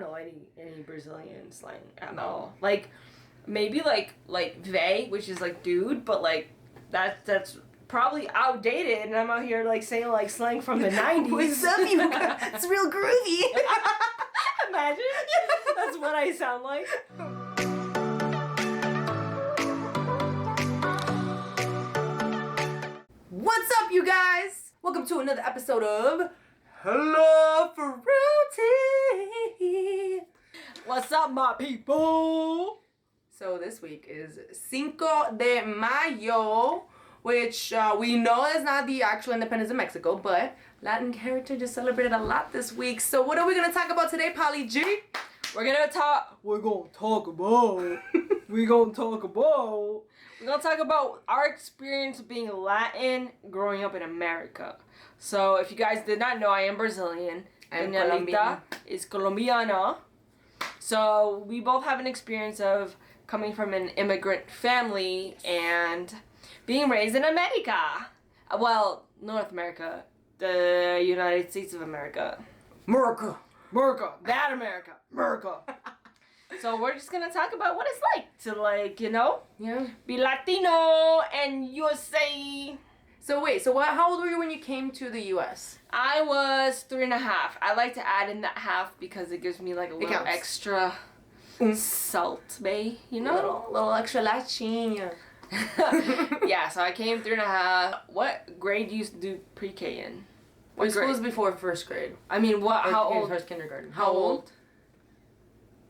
know any Brazilian slang at all. Like, maybe like they, which is like dude, but like that's probably outdated, and I'm out here like saying like slang from the 90s. What's up, you guys? It's real groovy. Imagine. That's what I sound like. What's up, you guys? Welcome to another episode of HelluhFruity. What's up, my people? So this week is Cinco de Mayo, which we know is not the actual independence of Mexico, but Latin heritage is celebrated a lot this week. So what are we gonna talk about today, Polly G? We're gonna talk about our experience of being Latin growing up in America. So if you guys did not know, I am Brazilian. I'm Doña Colombian. Lita is Colombiana. So we both have an experience of coming from an immigrant family and being raised in America. Well, North America. The United States of America. America. That America. So we're just gonna talk about what it's like to, like, you know, Yeah. be Latino and USA. So wait, how old were you when you came to the U.S.? I was 3.5. I like to add in that half because it gives me like a little counts. extra salt, bae, you know? Little extra Latina. Yeah, so I came 3.5. What grade do you do pre-K in? What What school grade? was before first grade? I mean, what? How old? First kindergarten. How old?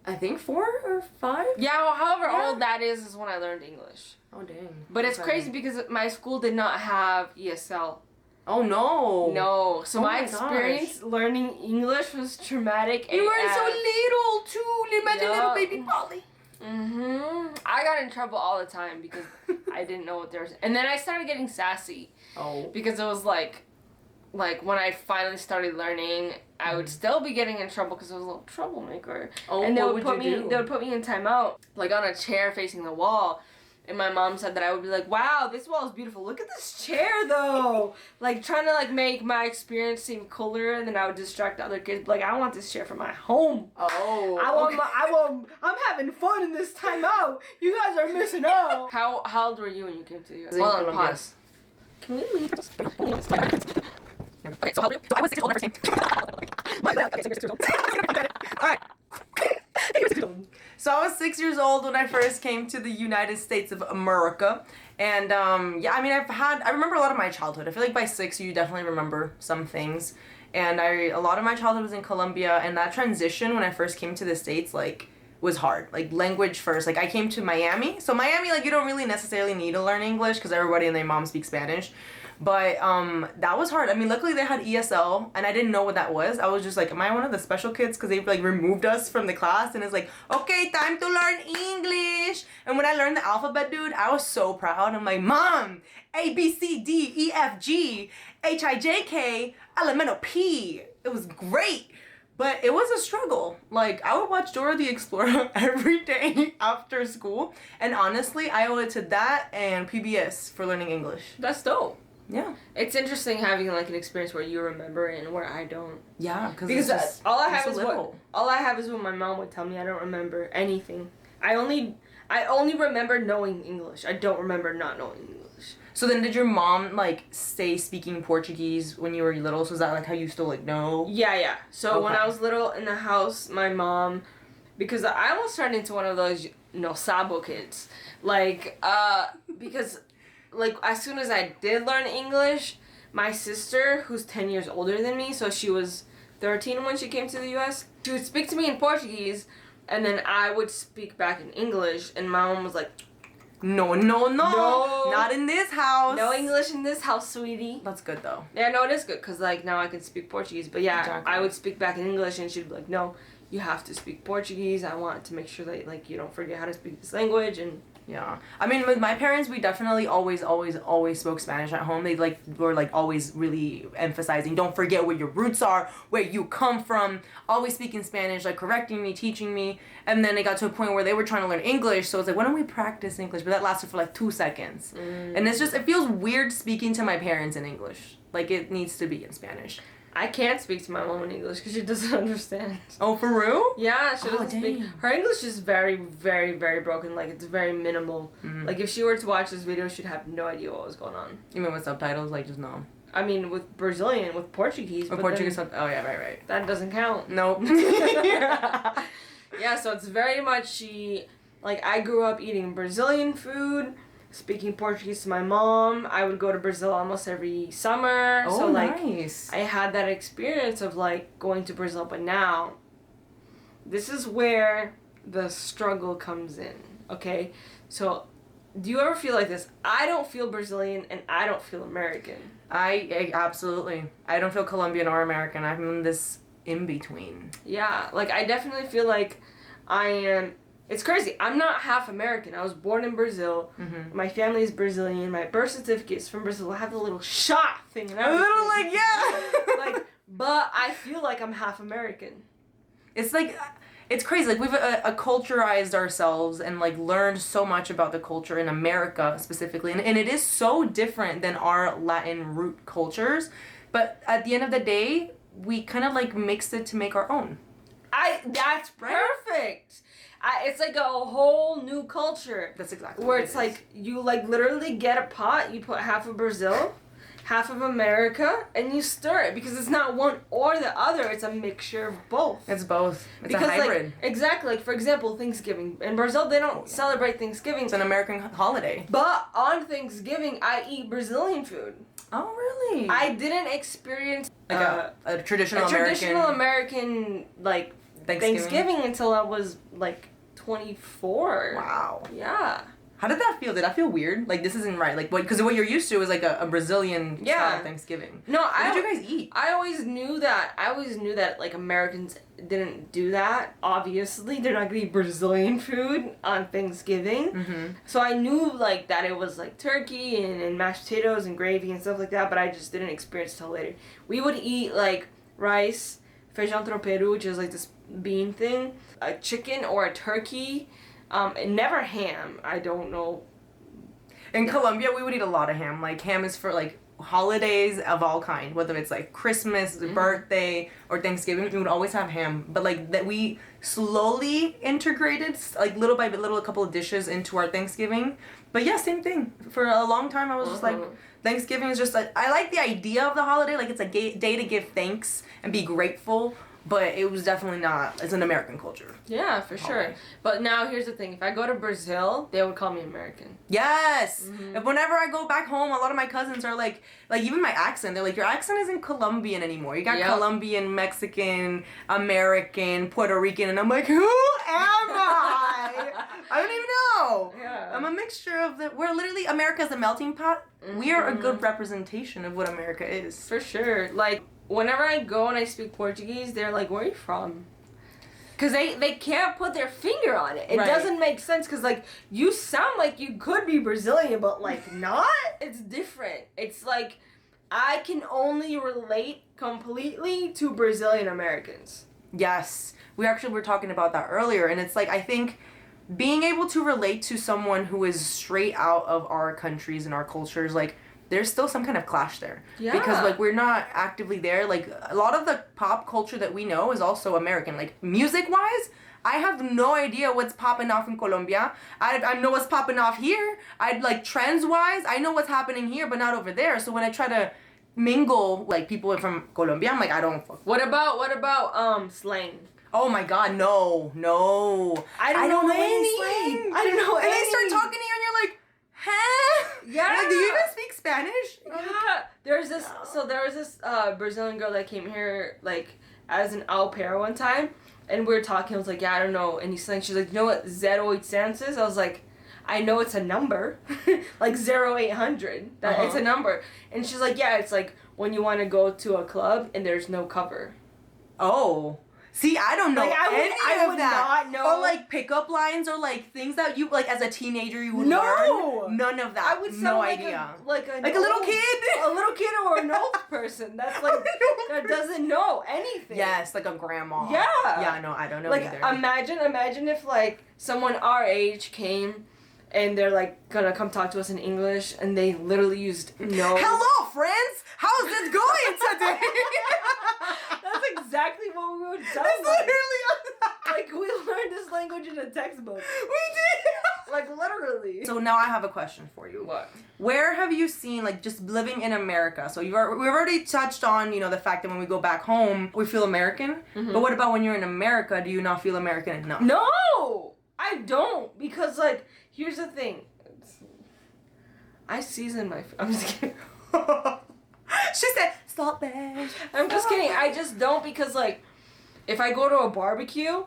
I think 4 or 5. Yeah, well, however Yeah. old that is when I learned English. Oh dang. But it's Okay. crazy because my school did not have ESL. Oh no. No, so Oh my my gosh. experience learning English was traumatic. You were AF. so little too. Imagine Yeah. little baby Polly. I got in trouble all the time because I didn't know what there was. And then I started getting sassy Oh. because it was like when I finally started learning, I would still be getting in trouble because I was a little troublemaker. Oh, And they what would would put you me do? they would put me in timeout, like on a chair facing the wall. And my mom said that I would be like, wow, this wall is beautiful. Look at this chair, though. Like, trying to, like, make my experience seem cooler. And then I would distract other kids. Like, I want this chair for my home. Oh. I'm having fun in this timeout. You guys are missing out. How old were you when you came to the U.S.? In Hold on, Colombia. pause. Can we leave? Okay, so how old were you? So I was 6 years old when I first came. My bad. Okay, so you're 6 years old. Alright. So I was 6 years old when I first came to the United States of America. And yeah, I mean, I remember a lot of my childhood. I feel like by 6 you definitely remember some things. And a lot of my childhood was in Colombia, and that transition when I first came to the States, like, was hard. Like, language first. Like, I came to Miami. So Miami, like, you don't really necessarily need to learn English because everybody and their mom speaks Spanish. But that was hard. I mean, luckily they had ESL, and I didn't know what that was. I was just like, am I one of the special kids? Because they like removed us from the class, and it's like, okay, time to learn English. And when I learned the alphabet, dude, I was so proud. I'm like, Mom, A, B, C, D, E, F, G, H, I, J, K, elemental P. It was great. But it was a struggle. Like, I would watch Dora the Explorer every day after school. And honestly, I owe it to that and PBS for learning English. That's dope. Yeah. It's interesting having, like, an experience where you remember it and where I don't. Yeah, Because just, all I have so is little. all I have is what my mom would tell me. I don't remember anything. I only remember knowing English. I don't remember not knowing English. So then did your mom, like, stay speaking Portuguese when you were little? So is that, like, how you still, like, know? Yeah. So when Okay. I was little in the house, my mom, because I almost turned into one of those no sabo kids, like because like as soon as I did learn English, my sister, who's 10 years older than me, so she was 13 when she came to the U.S., she would speak to me in Portuguese, and then I would speak back in English, and my mom was like, No, not in this house. no English in this house, sweetie. That's good, though. Yeah, no, it is good, because, like, now I can speak Portuguese, but yeah, Exactly. I would speak back in English, and she'd be like, no, you have to speak Portuguese. I want to make sure that, like, you don't forget how to speak this language, and Yeah. I mean, with my parents, we definitely always spoke Spanish at home. They, like, were, like, always really emphasizing, don't forget where your roots are, where you come from, always speaking Spanish, like, correcting me, teaching me. And then it got to a point where they were trying to learn English, so it's like, why don't we practice English? But that lasted for, like, 2 seconds. And it's just, it feels weird speaking to my parents in English. Like, it needs to be in Spanish. I can't speak to my mom in English because she doesn't understand. Oh, for real? Yeah, she doesn't dang. speak. Her English is very, very, very broken. Like, it's very minimal. Mm-hmm. Like, if she were to watch this video, she'd have no idea what was going on. You mean with subtitles? Like, just no? I mean, with Brazilian, with Portuguese. Or Portuguese oh, yeah, right. That doesn't count. Nope. Yeah, so it's very much like, I grew up eating Brazilian food, speaking Portuguese to my mom. I would go to Brazil almost every summer. Oh, so, like, nice. I had that experience of, like, going to Brazil. But now, this is where the struggle comes in, okay? So, do you ever feel like this? I don't feel Brazilian and I don't feel American. I absolutely. I don't feel Colombian or American. I'm in this in-between. Yeah, like, I definitely feel like I am... It's crazy. I'm not half American. I was born in Brazil. Mm-hmm. My family is Brazilian. My birth certificate is from Brazil. I have the little shot thing and A everything. little, like, yeah! Like, but I feel like I'm half American. It's like... It's crazy. Like, we've acculturized ourselves and, like, learned so much about the culture in America specifically. And it is so different than our Latin root cultures. But at the end of the day, we kind of, like, mixed it to make our own. That's perfect. It's like a whole new culture. That's exactly where what it's it like, you, like, literally get a pot, you put half of Brazil, half of America, and you stir it, because it's not one or the other, it's a mixture of both. It's both. It's because, a hybrid. Like, exactly. Like, for example, Thanksgiving. In Brazil, they don't celebrate Thanksgiving. It's an American holiday. But on Thanksgiving, I eat Brazilian food. Oh, really? I didn't experience like a traditional American, like, Thanksgiving until I was, like, 24. Wow. Yeah. How did that feel? Did that feel weird? Like, this isn't right. Like, because what you're used to is like a Brazilian style Thanksgiving. No, what did you guys eat? I always knew that like Americans didn't do that. Obviously, they're not gonna eat Brazilian food on Thanksgiving. Mm-hmm. So I knew like that it was like turkey and mashed potatoes and gravy and stuff like that. But I just didn't experience it till later. We would eat like rice, feijão tropeiro, which is like this bean thing, a chicken or a turkey. And never ham. I don't know. In Colombia, we would eat a lot of ham. Like, ham is for, like, holidays of all kind. Whether it's, like, Christmas, birthday, or Thanksgiving, we would always have ham. But, like, that we slowly integrated, like, little by little, a couple of dishes into our Thanksgiving. But, yeah, same thing. For a long time, I was just, like, Thanksgiving is just, like, I like the idea of the holiday. Like, it's a day to give thanks and be grateful. But it was definitely not. It's an American culture. Yeah, for sure. But now here's the thing: if I go to Brazil, they would call me American. Yes. Mm-hmm. Whenever I go back home, a lot of my cousins are like even my accent. They're like, your accent isn't Colombian anymore. You got Colombian, Mexican, American, Puerto Rican, and I'm like, who am I? I don't even know. Yeah. I'm a mixture of we're literally America's a melting pot. Mm-hmm. We are a good representation of what America is. For sure. Like, whenever I go and I speak Portuguese, they're like, where are you from? Because they can't put their finger on it. It doesn't make sense because, like, you sound like you could be Brazilian, but, like, not. It's different. It's like, I can only relate completely to Brazilian Americans. Yes. We actually were talking about that earlier, and it's like, I think being able to relate to someone who is straight out of our countries and our cultures, like, there's still some kind of clash there. Yeah. Because, like, we're not actively there. Like, a lot of the pop culture that we know is also American. Like, music-wise, I have no idea what's popping off in Colombia. I know what's popping off here. Trends-wise, I know what's happening here, but not over there. So when I try to mingle, like, people from Colombia, I'm like, I don't fuck. What about slang? Oh my God, no. I don't know any slang. I don't know any. And they start talking to you and you're like, huh? Yeah. Like, do you even speak Spanish? Yeah. There was this Brazilian girl that came here, like, as an au pair one time, and we were talking. I was like, yeah, I don't know any slang. She's like, you know what 0800 is? I was like, I know it's a number, like 0800. It's a number. And she's like, yeah, it's like when you want to go to a club and there's no cover. Oh. See, I don't know I would not know. Or, like, pickup lines or, like, things that you, like, as a teenager you would learn. None of that. I would sound like a little kid. A little kid or an old person that's, like, that doesn't know anything. Yes, like a grandma. Yeah. Yeah, no, I don't know like, either. Imagine if, like, someone our age came and they're, like, gonna come talk to us in English and they literally used no. Hello, friends! How's it going today? language sounds It's like. literally Like, we learned this language in a textbook. we did. Like, literally. So now I have a question for you. What? Where have you seen, like, just living in America? So we've already touched on, the fact that when we go back home, we feel American. Mm-hmm. But what about when you're in America? Do you not feel American enough? No! I don't. Because, like, here's the thing. I season my food. I'm just kidding. She said, salt bash. I'm just kidding. I just don't because, like, if I go to a barbecue,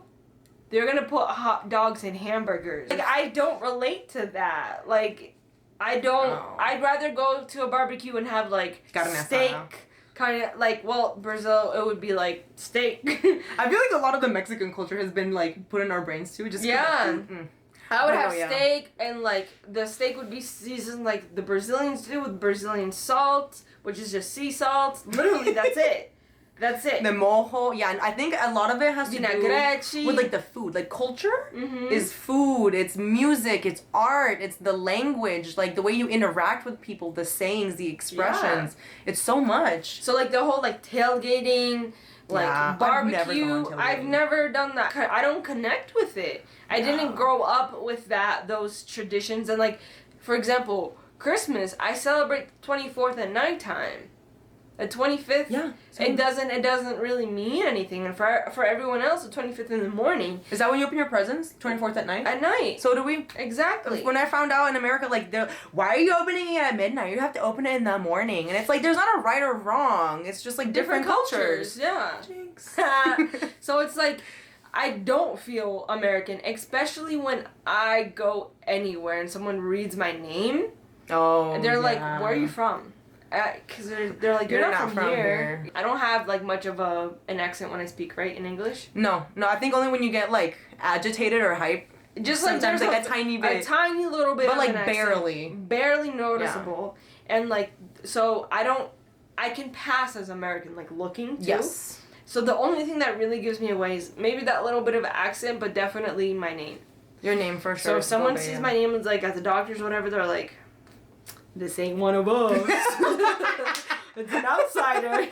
they're gonna put hot dogs in hamburgers. Like, I don't relate to that. Like, I don't. Oh. I'd rather go to a barbecue and have, like, Carne steak. asada. Kind of, like, well, Brazil, it would be, like, steak. I feel like a lot of the Mexican culture has been, like, put in our brains, too. Just Yeah. I would No, have yeah. steak, and, like, the steak would be seasoned like the Brazilians do with Brazilian salt, which is just sea salt. Literally, that's it. That's it. The mojo, yeah, and I think a lot of it has to do Vinagrete. with, like, the food. Like, culture Mhm. is food, it's music, it's art, it's the language, like, the way you interact with people, the sayings, the expressions. It's so much. So, like, the whole, like, tailgating, like, Yeah, barbecue. I've never gone tailgating. I've never done that. I don't connect with it. I didn't grow up with those traditions. And, like, for example, Christmas, I celebrate the 24th at nighttime. The 25th, Yeah. it doesn't really mean anything. And for everyone else, the 25th in the morning. Is that when you open your presents? 24th at night? At night. So do we. Exactly. When I found out in America, like, why are you opening it at midnight? You have to open it in the morning. And it's like, there's not a right or wrong. It's just, like, different cultures. Yeah. Jinx. So it's like, I don't feel American, especially when I go anywhere and someone reads my name. Oh, And they're like, yeah. where are you from? Because they're like, you're not from here. I don't have, like, much of an accent when I speak, right, in English. No, I think only when you get, like, agitated or hype. Just, like, Sometimes, there's like, a tiny bit. A tiny little bit But, of like, an accent. barely. Barely noticeable. Yeah. And, like, so I can pass as American, like, looking, too. Yes. So the only thing that really gives me away is maybe that little bit of accent, but definitely my name. Your name for sure. So if someone sees my name and, like, at the doctor's or whatever, they're like, this ain't one of us. It's an outsider.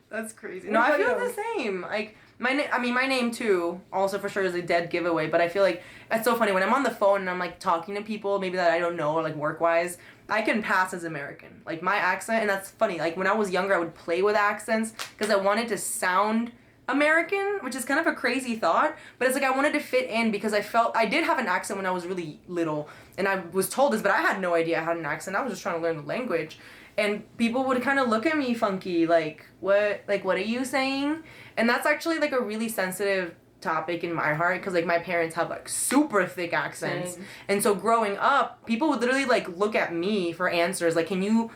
That's crazy. No, I feel the same. Like, my name too, also for sure is a dead giveaway, but I feel like it's so funny when I'm on the phone and I'm, like, talking to people maybe that I don't know or, like, work-wise, I can pass as American. Like, my accent, and that's funny, like, when I was younger I would play with accents because I wanted to sound American, which is kind of a crazy thought, but it's like I wanted to fit in because I did have an accent when I was really little, and I was told this, but I had no idea I had an accent. I was just trying to learn the language. And people would kind of look at me funky, like, what are you saying? And that's actually, like, a really sensitive topic in my heart, because, like, my parents have, like, super thick accents. Same. And so growing up, people would literally, like, look at me for answers, like, can you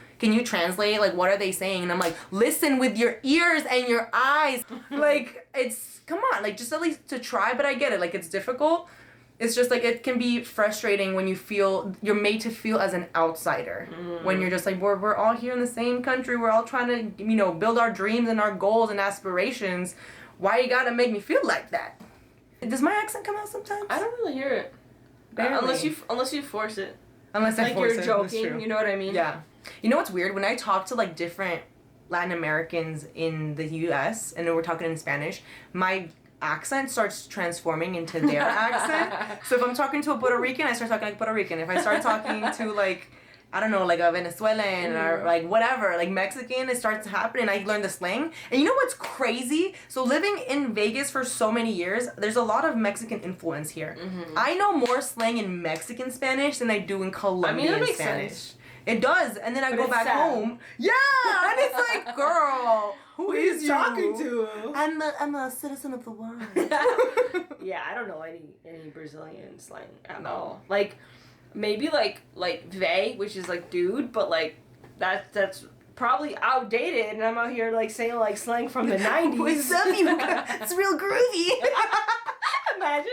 translate, like, what are they saying? And I'm like, listen with your ears and your eyes. Like, it's, come on, like, just at least to try, but I get it, like, it's difficult. It's just, like, it can be frustrating when you're made to feel as an outsider. When you're just like, we're all here in the same country, we're all trying to, build our dreams and our goals and aspirations. Why you gotta make me feel like that? Does my accent come out sometimes? I don't really hear it. Barely. Unless you force it. Unless I Like force you're it, joking, that's true. you know what I mean? Yeah. You know what's weird? When I talk to, like, different Latin Americans in the U.S. and then we're talking in Spanish, my accent starts transforming into their accent. So if I'm talking to a Puerto Rican, I start talking like Puerto Rican. If I start talking to, like, I don't know, like a Venezuelan or, like, whatever, like Mexican, it starts happening. I learn the slang. And you know what's crazy? So living in Vegas for so many years, there's a lot of Mexican influence here. Mm-hmm. I know more slang in Mexican Spanish than I do in Colombian that makes Spanish. sense. It does. And then I But go it's back sad. home. Yeah! And it's like, girl, who is you? to? I'm a citizen of the world. Yeah, I don't know any Brazilian slang at No. all. Like, maybe like they, which is like dude, but like that's probably outdated, and I'm out here like saying like slang from the 90s. What's up, you guys? It's real groovy. Imagine.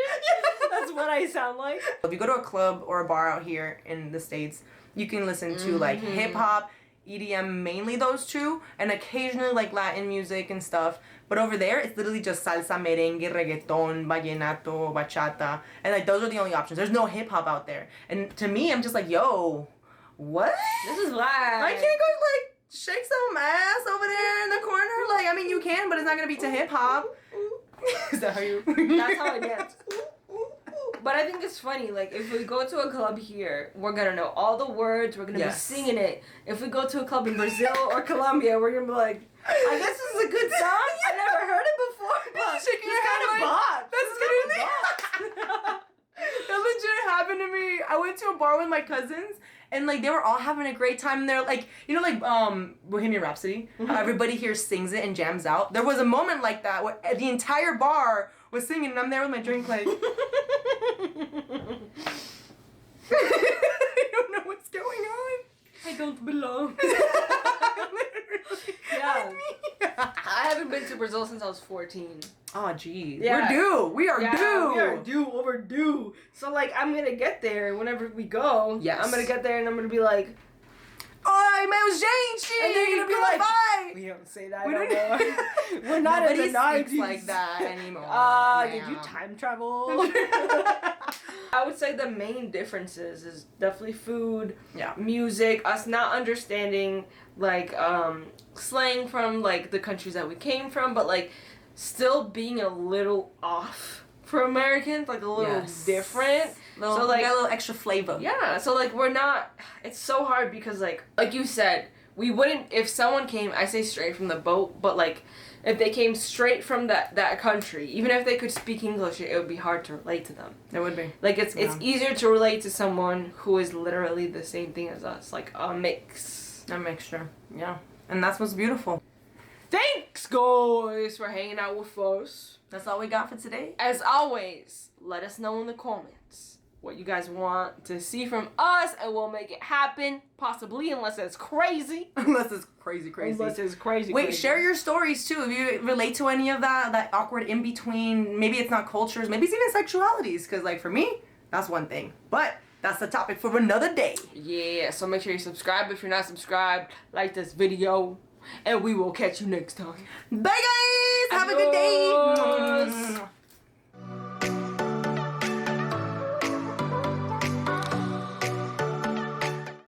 That's what I sound like. If you go to a club or a bar out here in the States, you can listen to like hip hop, EDM, mainly those two, and occasionally like Latin music and stuff. But over there, it's literally just salsa, merengue, reggaeton, vallenato, bachata, and like those are the only options. There's no hip hop out there. And to me, I'm just like, yo, what? This is why I can't go like shake some ass over there in the corner. Like, I mean, you can, but it's not gonna be to hip hop. Is that how you? That's how I dance. But I think it's funny, like, if we go to a club here, we're gonna know all the words, we're gonna be singing it. If we go to a club in Brazil or Colombia, we're gonna be like, I guess this is a good song. I never heard it before, but shaking your head kind of like, bop. that's literally. That legit happened to me. I went to a bar with my cousins, and like they were all having a great time. And they're like, you know, like Bohemian Rhapsody, how everybody here sings it and jams out. There was a moment like that where the entire bar was singing, and I'm there with my drink, like. I don't know what's going on. I don't belong. Literally. Yeah. I haven't been to Brazil since I was 14. Oh, geez. Yeah. We're due. We are due. We are due, overdue. So, like, I'm gonna get there whenever we go. Yes. I'm gonna get there and I'm gonna be like, oi, meu gente! and they're gonna be like, bye. we don't say that We no don't- more. We're not Nobody in the 90s. speaks like that anymore. Did you ma'am. time travel? I would say the main differences is definitely food, Yeah. music, us not understanding, like, slang from, like, the countries that we came from, but, like, still being a little off for Americans, like, a little different. So, like, got a little extra flavor. Yeah, so, like, we're not, it's so hard because, like you said, we wouldn't, if someone came, I say straight from the boat, but, like, if they came straight from that country, even if they could speak English, it would be hard to relate to them. It would be. Like, it's easier to relate to someone who is literally the same thing as us, like a mix. A mixture. Yeah. And that's what's beautiful. Thanks, guys, for hanging out with us. That's all we got for today. As always, let us know in the comments what you guys want to see from us, and we'll make it happen, possibly, unless it's crazy. Unless it's crazy. Unless it's crazy. Wait, share your stories too. If you relate to any of that awkward in between. Maybe it's not cultures. Maybe it's even sexualities. Because, like, for me, that's one thing. But that's the topic for another day. Yeah, so make sure you subscribe if you're not subscribed. Like this video, and we will catch you next time. Bye, guys. Have a good day. Adios.